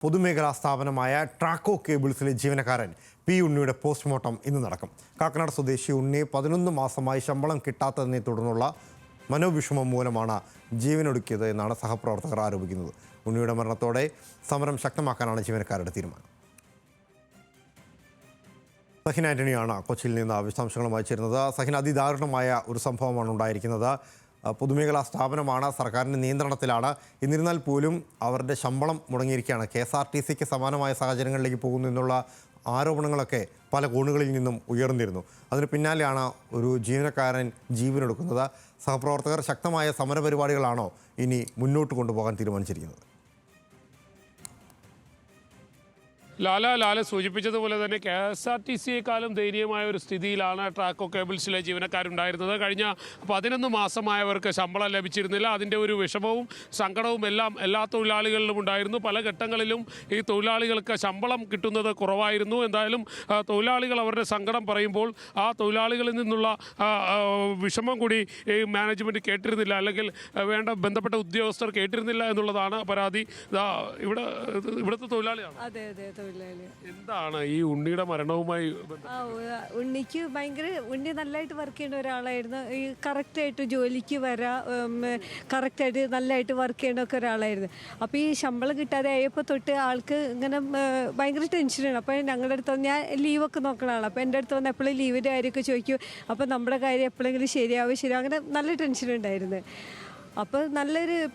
പൊതുമേഖലാ സ്ഥാപനമായ ട്രാക്കോ കേബിൾസിലെ ജീവനക്കാരൻ പി ഉണ്ണിയുടെ പോസ്റ്റ്മോർട്ടം ഇന്ന് നടക്കും. കാക്കനാട് സ്വദേശി ഉണ്ണി 11 മാസമായി ശമ്പളം കിട്ടാത്തതിനെ തുടർന്നുള്ള മനോവിഷമം മൂലമാണ് ജീവനൊടുക്കിയത് എന്നാണ് സഹപ്രവർത്തകർ ആരോപിക്കുന്നത്. ഉണ്ണിയുടെ മരണത്തോടെ സമരം ശക്തമാക്കാനാണ് ജീവനക്കാരുടെ തീരുമാനം. സഹിൻ ആന്റണിയാണ് കൊച്ചിയിൽ നിന്ന് വിശദാംശങ്ങളുമായി ചേരുന്നത്. സഹിൻ, അതിദാരുണമായ ഒരു സംഭവമാണ് ഉണ്ടായിരിക്കുന്നത്. പൊതുമേഖലാ സ്ഥാപനമാണ്, സർക്കാരിൻ്റെ നിയന്ത്രണത്തിലാണ്. എന്നിരുന്നാൽ പോലും അവരുടെ ശമ്പളം മുടങ്ങിയിരിക്കുകയാണ്. KSRTCക്ക് സമാനമായ സാഹചര്യങ്ങളിലേക്ക് പോകുന്നു എന്നുള്ള ആരോപണങ്ങളൊക്കെ പല കോണുകളിൽ നിന്നും ഉയർന്നിരുന്നു. അതിന് പിന്നാലെയാണ് ഒരു ജീവനക്കാരൻ ജീവനെടുക്കുന്നത്. സഹപ്രവർത്തകർ ശക്തമായ സമരപരിപാടികളാണോ ഇനി മുന്നോട്ട് കൊണ്ടുപോകാൻ തീരുമാനിച്ചിരിക്കുന്നത്? ലാല സൂചിപ്പിച്ചതുപോലെ തന്നെ KSRTCയെക്കാളും ദയനീയമായ ഒരു സ്ഥിതിയിലാണ് ട്രാക്കോ കേബിൾസിലെ ജീവനക്കാരുണ്ടായിരുന്നത്. കഴിഞ്ഞ 11 മാസമായവർക്ക് ശമ്പളം ലഭിച്ചിരുന്നില്ല. അതിൻ്റെ ഒരു വിഷമവും സങ്കടവും എല്ലാം എല്ലാ തൊഴിലാളികളിലും ഉണ്ടായിരുന്നു. പല ഘട്ടങ്ങളിലും ഈ തൊഴിലാളികൾക്ക് ശമ്പളം കിട്ടുന്നത് കുറവായിരുന്നു. എന്തായാലും തൊഴിലാളികൾ അവരുടെ സങ്കടം പറയുമ്പോൾ ആ തൊഴിലാളികളിൽ നിന്നുള്ള വിഷമം കൂടി ഈ മാനേജ്മെൻറ്റ് കേട്ടിരുന്നില്ല, അല്ലെങ്കിൽ ബന്ധപ്പെട്ട ഉദ്യോഗസ്ഥർ കേട്ടിരുന്നില്ല എന്നുള്ളതാണ് പരാതി. ഇവിടുത്തെ തൊഴിലാളിയാണ്. എന്താണ് ഈ ഉണ്ണിയുടെ മരണവുമായി? ഉണ്ണിക്ക് ഉണ്ണി നല്ലതായിട്ട് വർക്ക് ചെയ്യുന്ന ഒരാളായിരുന്നു. ഈ കറക്റ്റായിട്ട് ജോലിക്ക് കറക്റ്റായിട്ട് നല്ലതായിട്ട് വർക്ക് ചെയ്യേണ്ട ഒരാളായിരുന്നു. അപ്പോൾ ഈ ശമ്പളം കിട്ടാതെ ആയപ്പോൾ തൊട്ട് ആൾക്ക് ഇങ്ങനെ ഭയങ്കര ടെൻഷനാണ്. അപ്പോൾ ഞങ്ങളുടെ അടുത്ത് ഞാൻ ലീവൊക്കെ നോക്കുന്ന ആളാണ്. അപ്പോൾ എൻ്റെ അടുത്ത് വന്ന് എപ്പോഴും ലീവിൻ്റെ കാര്യമൊക്കെ ചോദിക്കും. അപ്പോൾ നമ്മുടെ കാര്യം എപ്പോഴെങ്കിലും ശരിയാവും അങ്ങനെ നല്ല ടെൻഷനുണ്ടായിരുന്നു. അപ്പോൾ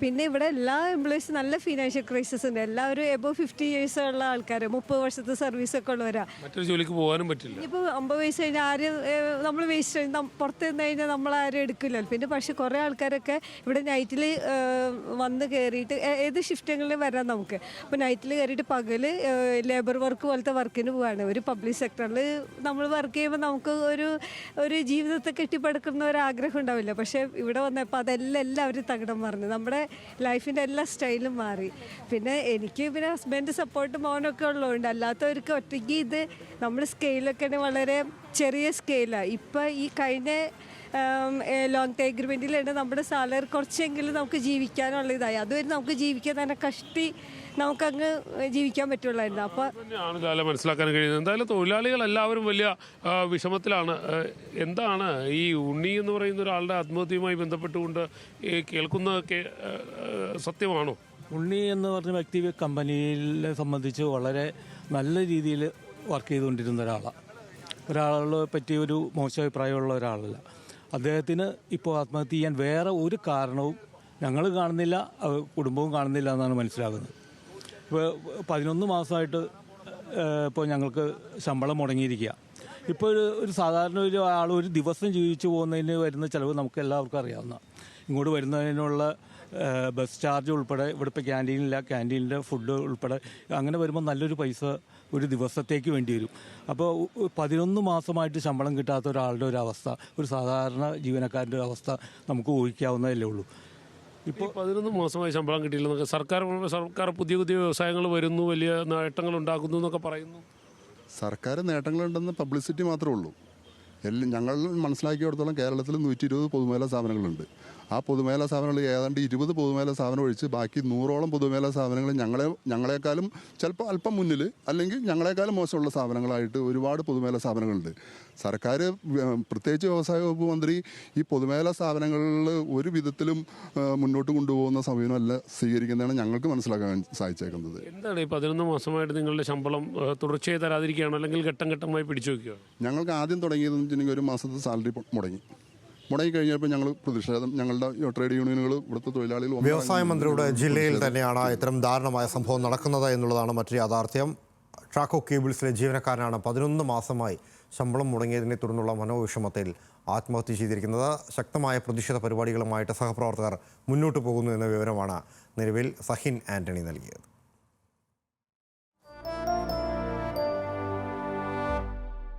പിന്നെ ഇവിടെ എല്ലാ എംപ്ലോയീസും നല്ല ഫിനാൻഷ്യൽ ക്രൈസിസ് ഉണ്ട്. എല്ലാവരും എബോവ് 50 years ഉള്ള ആൾക്കാർ, 30 വർഷത്തെ സർവീസൊക്കെ ഉള്ളവരാണ്. മറ്റൊരു ജോലിക്ക് പോകാനും പറ്റില്ല. ഇപ്പോൾ 50 വയസ്സ് കഴിഞ്ഞാൽ ആരും നമ്മൾ വേസ്റ്റ് പുറത്ത് നിന്ന് കഴിഞ്ഞാൽ നമ്മളാരും എടുക്കില്ലല്ലോ. പിന്നെ പക്ഷേ കുറേ ആൾക്കാരൊക്കെ ഇവിടെ നൈറ്റിൽ വന്ന് കയറിയിട്ട് ഏത് ഷിഫ്റ്റുകളിലും വരാം നമുക്ക്. അപ്പോൾ നൈറ്റിൽ കയറിയിട്ട് പകൽ ലേബർ വർക്ക് പോലത്തെ വർക്കിന് പോവാണ്. ഒരു പബ്ലിക് സെക്ടറിൽ നമ്മൾ വർക്ക് ചെയ്യുമ്പോൾ നമുക്ക് ഒരു ജീവിതത്തെ കെട്ടിപ്പടുക്കുന്ന ഒരു ആഗ്രഹം ഉണ്ടാവില്ല. പക്ഷേ ഇവിടെ വന്നപ്പോൾ അതെല്ലാം എല്ലാവരും തകിടം മറിഞ്ഞു. നമ്മുടെ ലൈഫിൻ്റെ എല്ലാ സ്റ്റൈലും മാറി. പിന്നെ ഹസ്ബൻഡ് സപ്പോർട്ട് മോനൊക്കെ ഉള്ളതുകൊണ്ട്, അല്ലാത്തവർക്ക് ഒറ്റയ്ക്ക് ഇത് നമ്മുടെ സ്കെയിലൊക്കെ വളരെ ചെറിയ സ്കെയിലാണ്. ഇപ്പം ഈ കഴിഞ്ഞ ലോങ് ടൈം എഗ്രിമെൻറ്റിലാണ് നമ്മുടെ സാലറി കുറച്ചെങ്കിലും നമുക്ക് ജീവിക്കാനുള്ള ഇതായി. അതുവരെ നമുക്ക് ജീവിക്കാൻ തന്നെ നമുക്കങ്ങ് ജീവിക്കാൻ പറ്റുള്ളായിരുന്നു. അപ്പോൾ മനസ്സിലാക്കാൻ കഴിയുന്നത് എന്തായാലും തൊഴിലാളികൾ എല്ലാവരും വലിയ വിഷമത്തിലാണ്. എന്താണ് ഈ ഉണ്ണി എന്ന് പറയുന്ന ഒരാളുടെ ആത്മഹത്യയുമായി ബന്ധപ്പെട്ടുകൊണ്ട് കേൾക്കുന്നതൊക്കെ സത്യമാണോ? ഉണ്ണി എന്ന് പറഞ്ഞ വ്യക്തി കമ്പനിയെ സംബന്ധിച്ച് വളരെ നല്ല രീതിയിൽ വർക്ക് ചെയ്തുകൊണ്ടിരുന്ന ഒരാളെ പറ്റി ഒരു മോശം അഭിപ്രായമുള്ള ഒരാളല്ല. അദ്ദേഹത്തിന് ഇപ്പോൾ ആത്മഹത്യ ചെയ്യാൻ വേറെ ഒരു കാരണവും ഞങ്ങൾ കാണുന്നില്ല, കുടുംബവും കാണുന്നില്ല എന്നാണ് മനസ്സിലാകുന്നത്. ഇപ്പോൾ 11 മാസമായിട്ട് ഇപ്പോൾ ഞങ്ങൾക്ക് ശമ്പളം മുടങ്ങിയിരിക്കുക. ഇപ്പോൾ ഒരു സാധാരണ ആൾ ഒരു ദിവസം ജീവിച്ചു പോകുന്നതിന് വരുന്ന ചിലവ് നമുക്ക് എല്ലാവർക്കും അറിയാവുന്ന. ഇങ്ങോട്ട് വരുന്നതിനുള്ള ബസ് ചാർജ് ഉൾപ്പെടെ, ഇവിടെ ഇപ്പോൾ ക്യാൻറ്റീനില്ല, ക്യാൻറ്റീനിൻ്റെ ഫുഡ് ഉൾപ്പെടെ അങ്ങനെ വരുമ്പോൾ നല്ലൊരു പൈസ ഒരു ദിവസത്തേക്ക് വേണ്ടി വരും. അപ്പോൾ 11 മാസമായിട്ട് ശമ്പളം കിട്ടാത്ത ഒരാളുടെ ഒരു അവസ്ഥ, ഒരു സാധാരണ ജീവനക്കാരൻ്റെ ഒരു അവസ്ഥ നമുക്ക് ഊഹിക്കാവുന്നതല്ലേ ഉള്ളൂ. ഇപ്പോൾ 11 മാസമായി ശമ്പളം കിട്ടിയില്ലെന്നൊക്കെ സർക്കാർ പുതിയ വ്യവസായങ്ങൾ വരുന്നു, വലിയ നേട്ടങ്ങൾ ഉണ്ടാക്കുന്നു എന്നൊക്കെ പറയുന്നു. സർക്കാർ നേട്ടങ്ങളുണ്ടെന്ന് പബ്ലിസിറ്റി മാത്രമേ ഉള്ളൂ. ഞങ്ങൾ മനസ്സിലാക്കിയിടത്തോളം കേരളത്തിൽ 120 പൊതുമേഖലാ സ്ഥാപനങ്ങളുണ്ട്. ആ പൊതുമേഖലാ സ്ഥാപനങ്ങൾ ഏതാണ്ട് 20 പൊതുമേഖലാ സ്ഥാപനം ഒഴിച്ച് ബാക്കി 100ഓളം പൊതുമേഖലാ സ്ഥാപനങ്ങൾ ഞങ്ങളെക്കാളും ചിലപ്പോൾ അല്പം മുന്നിൽ, അല്ലെങ്കിൽ ഞങ്ങളെക്കാളും മോശമുള്ള സ്ഥാപനങ്ങളായിട്ട് ഒരുപാട് പൊതുമേഖലാ സ്ഥാപനങ്ങളുണ്ട്. സർക്കാർ, പ്രത്യേകിച്ച് വ്യവസായ വകുപ്പ് മന്ത്രി, ഈ പൊതുമേഖലാ സ്ഥാപനങ്ങളിൽ ഒരു വിധത്തിലും മുന്നോട്ട് കൊണ്ടുപോകുന്ന സമീപനമല്ല സ്വീകരിക്കുന്നതാണ് ഞങ്ങൾക്ക് മനസ്സിലാക്കാൻ സാധിച്ചേക്കുന്നത്. എന്താണ് ഈ 11 മാസമായിട്ട് നിങ്ങളുടെ ശമ്പളം തുടർച്ചയായി തരാതിരിക്കുകയാണോ, അല്ലെങ്കിൽ ഘട്ടം ഘട്ടമായി പിടിച്ചു വയ്ക്കുകയോ? ഞങ്ങൾക്ക് ആദ്യം തുടങ്ങിയതെന്ന് വെച്ചിട്ടുണ്ടെങ്കിൽ ഒരു മാസത്തെ സാലറി മുടങ്ങി കഴിഞ്ഞപ്പോൾ ഞങ്ങൾ പ്രതിഷേധം, ഞങ്ങളുടെ ട്രേഡ് യൂണിയനുകൾ, ഇവിടുത്തെ തൊഴിലാളികൾ. വ്യവസായ മന്ത്രിയുടെ ജില്ലയിൽ തന്നെയാണ് ഇത്തരം ദാരുണമായ സംഭവം നടക്കുന്നത് എന്നുള്ളതാണ് മറ്റൊരു യാഥാർത്ഥ്യം. ട്രാക്കോ കേബിൾസിലെ ജീവനക്കാരനാണ് 11 മാസമായി ശമ്പളം മുടങ്ങിയതിനെ തുടർന്നുള്ള മനോവിഷമത്തിൽ ആത്മഹത്യ ചെയ്തിരിക്കുന്നത്. ശക്തമായ പ്രതിഷേധ പരിപാടികളുമായിട്ട് സഹപ്രവർത്തകർ മുന്നോട്ട് പോകുന്നു എന്ന വിവരമാണ് നിലവിൽ സഹിൻ ആന്റണി നൽകിയത്.